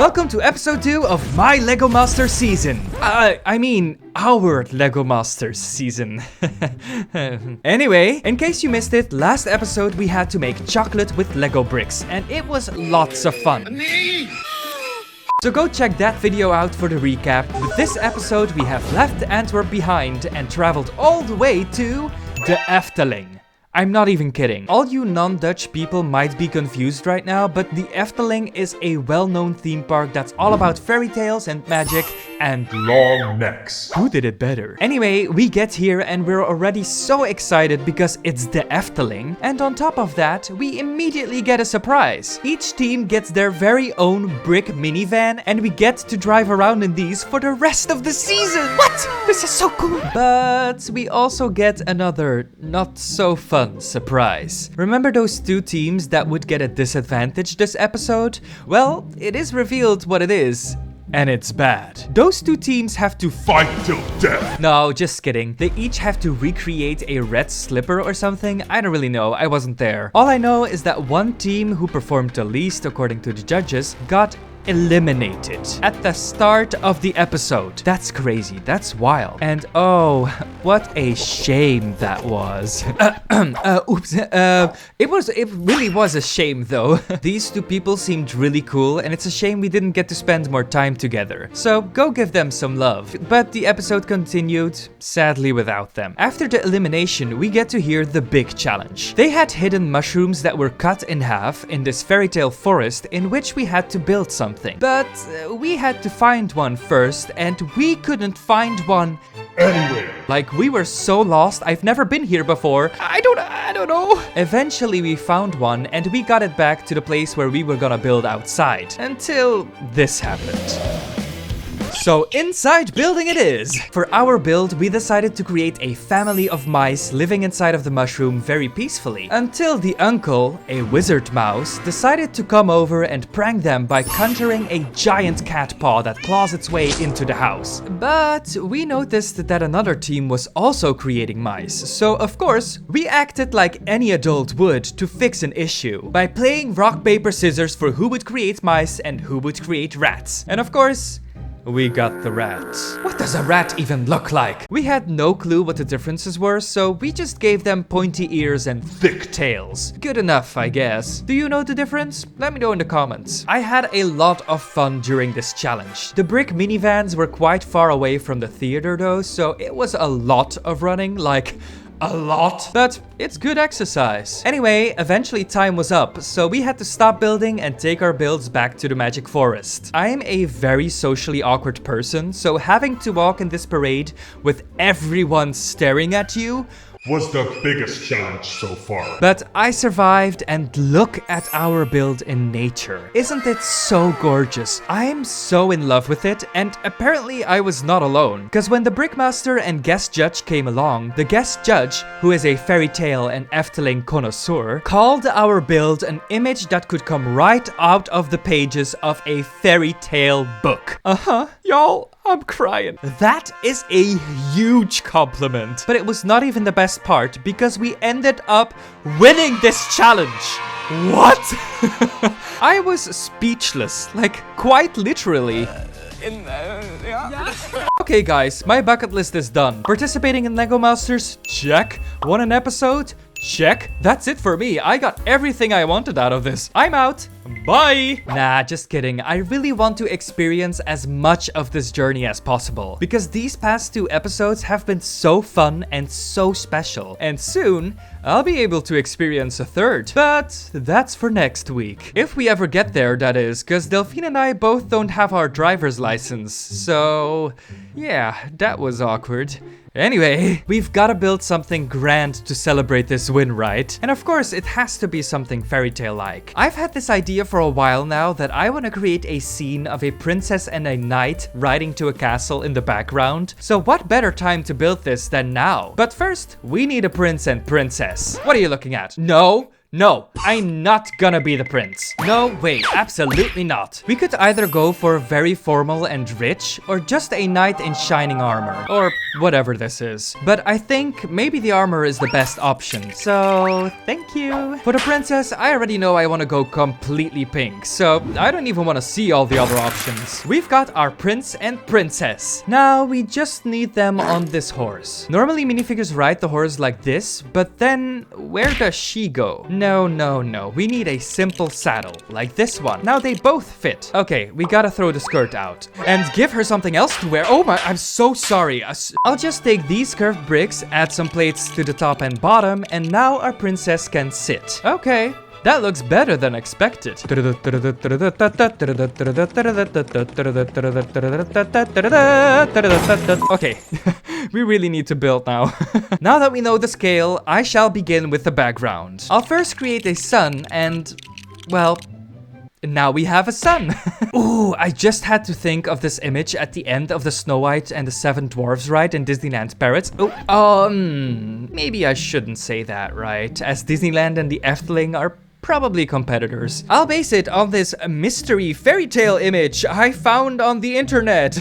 Welcome to episode 2 of my Lego Masters season. I mean, our Lego Masters season. Anyway, in case you missed it, last episode we had to make chocolate with Lego bricks, and it was lots of fun. So go check that video out for the recap. With this episode, we have left Antwerp behind and traveled all the way to the Efteling. I'm not even kidding. All you non-Dutch people might be confused right now, but the Efteling is a well-known theme park that's all about fairy tales and magic and long necks. Who did it better? Anyway, we get here and we're already so excited because it's the Efteling. And on top of that, we immediately get a surprise. Each team gets their very own brick minivan and we get to drive around in these for the rest of the season. What? This is so cool. But we also get another not so fun surprise. Remember those two teams that would get a disadvantage this episode? Well, it is revealed what it is. And it's bad. Those two teams have to fight till death. No, just kidding. They each have to recreate a red slipper or something. I don't really know. I wasn't there. All I know is that one team who performed the least according to the judges got eliminated at the start of the episode. That's crazy. That's wild. And oh, what a shame that was. Oops. It really was a shame though. These two people seemed really cool and it's a shame we didn't get to spend more time together. So go give them some love. But the episode continued, sadly without them. After the elimination, we get to hear the big challenge. They had hidden mushrooms that were cut in half in this fairy tale forest in which we had to build something. But we had to find one first, and we couldn't find one anywhere. Like, we were so lost. I've never been here before. I don't know. Eventually, we found one, and we got it back to the place where we were gonna build outside. Until this happened. So inside building it is! For our build, we decided to create a family of mice living inside of the mushroom very peacefully. Until the uncle, a wizard mouse, decided to come over and prank them by conjuring a giant cat paw that claws its way into the house. But we noticed that another team was also creating mice. So of course, we acted like any adult would to fix an issue. By playing rock, paper, scissors for who would create mice and who would create rats. And of course, we got the rat. What does a rat even look like? We had no clue what the differences were, so we just gave them pointy ears and thick tails. Good enough, I guess. Do you know the difference? Let me know in the comments. I had a lot of fun during this challenge. The brick minivans were quite far away from the theater though, so it was a lot of running, like a lot, but it's good exercise. Anyway, eventually time was up, so we had to stop building and take our builds back to the magic forest. I'm a very socially awkward person, so having to walk in this parade with everyone staring at you was the biggest challenge so far. But I survived, and look at our build in nature. Isn't it so gorgeous? I am so in love with it, and apparently I was not alone. Because when the Brickmaster and guest judge came along, the guest judge, who is a fairy tale and Efteling connoisseur, called our build an image that could come right out of the pages of a fairy tale book. Y'all, I'm crying. That is a huge compliment. But it was not even the best part because we ended up winning this challenge. What? I was speechless, like quite literally. Okay guys, my bucket list is done. Participating in Lego Masters? Check. Won an episode? Check. That's it for me. I got everything I wanted out of this. I'm out. Bye! Nah, just kidding. I really want to experience as much of this journey as possible. Because these past 2 episodes have been so fun and so special. And soon, I'll be able to experience a 3rd. But that's for next week. If we ever get there, that is. Because Delphine and I both don't have our driver's license. So, yeah, that was awkward. Anyway, we've gotta build something grand to celebrate this win, right? And of course, it has to be something fairy tale-like. I've had this idea for a while now that I want to create a scene of a princess and a knight riding to a castle in the background. So what better time to build this than now? But first, we need a prince and princess. What are you looking at? No, No, I'm not gonna be the prince. No way, absolutely not. We could either go for very formal and rich, or just a knight in shining armor. Or whatever this is. But I think maybe the armor is the best option. So, thank you. For the princess, I already know I want to go completely pink. So, I don't even want to see all the other options. We've got our prince and princess. Now, we just need them on this horse. Normally, minifigures ride the horse like this, but then where does she go? No, no, no. We need a simple saddle, like this one. Now, they both fit. Okay, we gotta throw the skirt out and give her something else to wear. Oh my, I'm so sorry. I'll just take these curved bricks, add some plates to the top and bottom, and now our princess can sit. Okay. That looks better than expected. Okay, we really need to build now. Now that we know the scale, I shall begin with the background. I'll first create a sun and, well, now we have a sun. Ooh, I just had to think of this image at the end of the Snow White and the Seven Dwarfs ride in Disneyland Paris. Oh, maybe I shouldn't say that, right? As Disneyland and the Efteling are probably competitors. I'll base it on this mystery fairy tale image I found on the internet.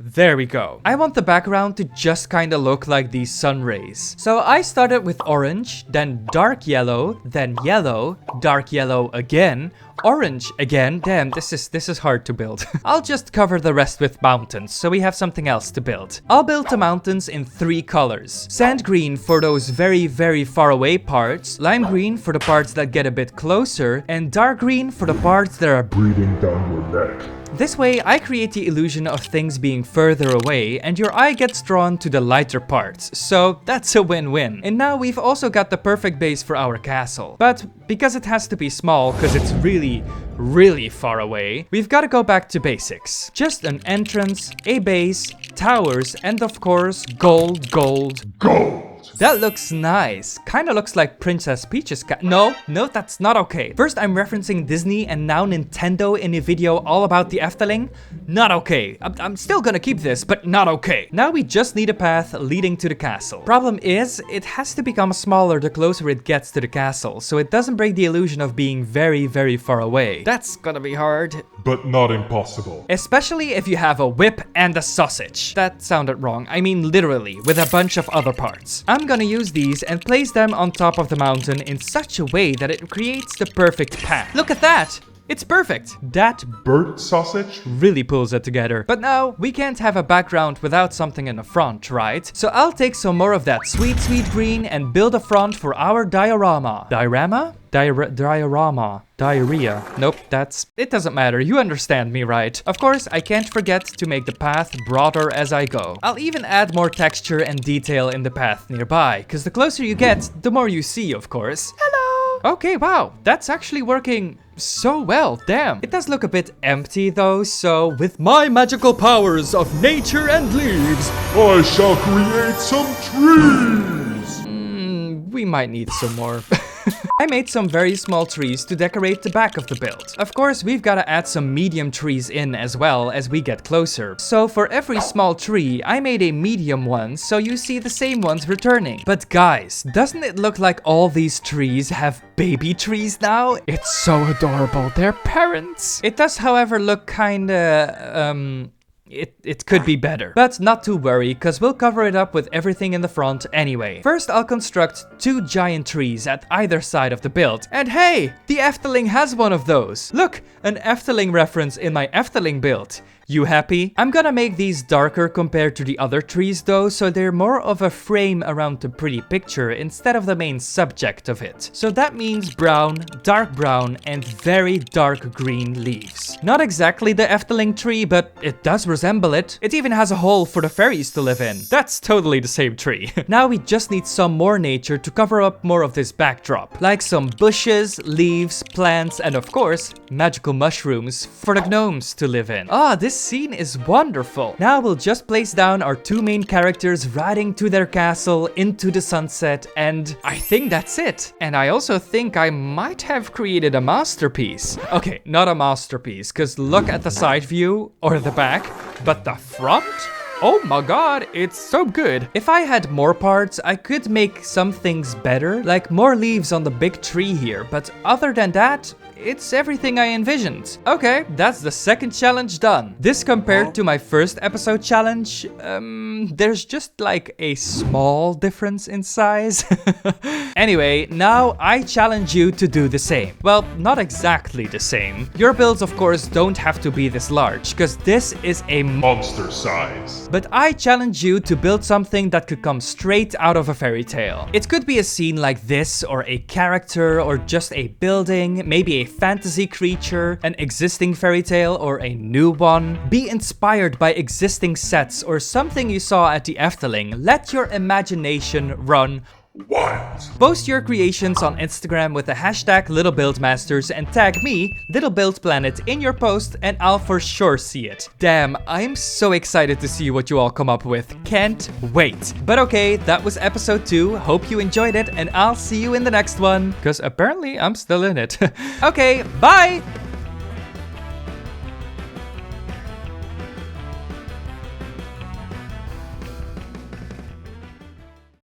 There we go. I want the background to just kind of look like these sun rays. So I started with orange, then dark yellow, then yellow, dark yellow again, orange again. Damn, this is hard to build. I'll just cover the rest with mountains, so we have something else to build. I'll build the mountains in 3 colors. Sand green for those very, very far away parts, lime green for the parts that get a bit closer, and dark green for the parts that are Breathing down your neck. This way, I create the illusion of things being further away, and your eye gets drawn to the lighter parts, so that's a win-win. And now we've also got the perfect base for our castle. But because it has to be small, because it's really, really far away, we've got to go back to basics. Just an entrance, a base, towers, and of course, gold. Gold! That looks nice. Kinda looks like Princess Peach's No, that's not okay. First, I'm referencing Disney and now Nintendo in a video all about the Efteling. Not okay. I'm still gonna keep this, but not okay. Now we just need a path leading to the castle. Problem is, it has to become smaller the closer it gets to the castle, so it doesn't break the illusion of being very, very far away. That's gonna be hard. But not impossible. Especially if you have a whip and a sausage. That sounded wrong. I mean literally, with a bunch of other parts. I'm gonna use these and place them on top of the mountain in such a way that it creates the perfect path. Look at that! It's perfect. That Burnt sausage? really pulls it together. But now, we can't have a background without something in the front, right? So I'll take some more of that sweet, sweet green and build a front for our diorama. Diorama? Diorama. Diarrhea. Nope, it doesn't matter. You understand me, right? Of course, I can't forget to make the path broader as I go. I'll even add more texture and detail in the path nearby, because the closer you get, the more you see, of course. Hello! Okay, wow, that's actually working so well, damn. It does look a bit empty though, so with my magical powers of nature and leaves, I shall create some trees! We might need some more. I made some very small trees to decorate the back of the build. Of course, we've got to add some medium trees in as well as we get closer. So for every small tree, I made a medium one so you see the same ones returning. But guys, doesn't it look like all these trees have baby trees now? It's so adorable, they're parents. It does, however, look kinda, It could be better. But not to worry, cause we'll cover it up with everything in the front anyway. First, I'll construct 2 giant trees at either side of the build. And hey, the Efteling has one of those. Look, an Efteling reference in my Efteling build. You happy? I'm gonna make these darker compared to the other trees though, so they're more of a frame around the pretty picture instead of the main subject of it. So that means brown, and very dark green leaves. Not exactly the Efteling tree, but it does resemble it. It even has a hole for the fairies to live in. That's totally the same tree. Now we just need some more nature to cover up more of this backdrop. Like some bushes, leaves, plants, and of course, magical mushrooms for the gnomes to live in. Ah, this scene is wonderful. Now we'll just place down our 2 main characters riding to their castle into the sunset, and I think that's it. And I also think I might have created a masterpiece. Okay, not a masterpiece, because look at the side view or the back, but the front? Oh my god, it's so good. If I had more parts, I could make some things better, like more leaves on the big tree here, but other than that, it's everything I envisioned. Okay, that's the second challenge done. This compared to my first episode challenge, there's just like a small difference in size. Anyway, now I challenge you to do the same. Well, not exactly the same. Your builds, of course, don't have to be this large, because this is a Monster size. But I challenge you to build something that could come straight out of a fairy tale. It could be a scene like this, or a character, or just a building, maybe a fantasy creature, an existing fairy tale, or a new one. Be inspired by existing sets or something you saw at the Efteling. Let your imagination run Wild. Post your creations on Instagram with the hashtag LittleBuildMasters and tag me, LittleBuildPlanet, in your post and I'll for sure see it. Damn, I'm so excited to see what you all come up with. Can't wait. But okay, that was episode 2. Hope you enjoyed it and I'll see you in the next one. Because apparently I'm still in it. Okay, bye!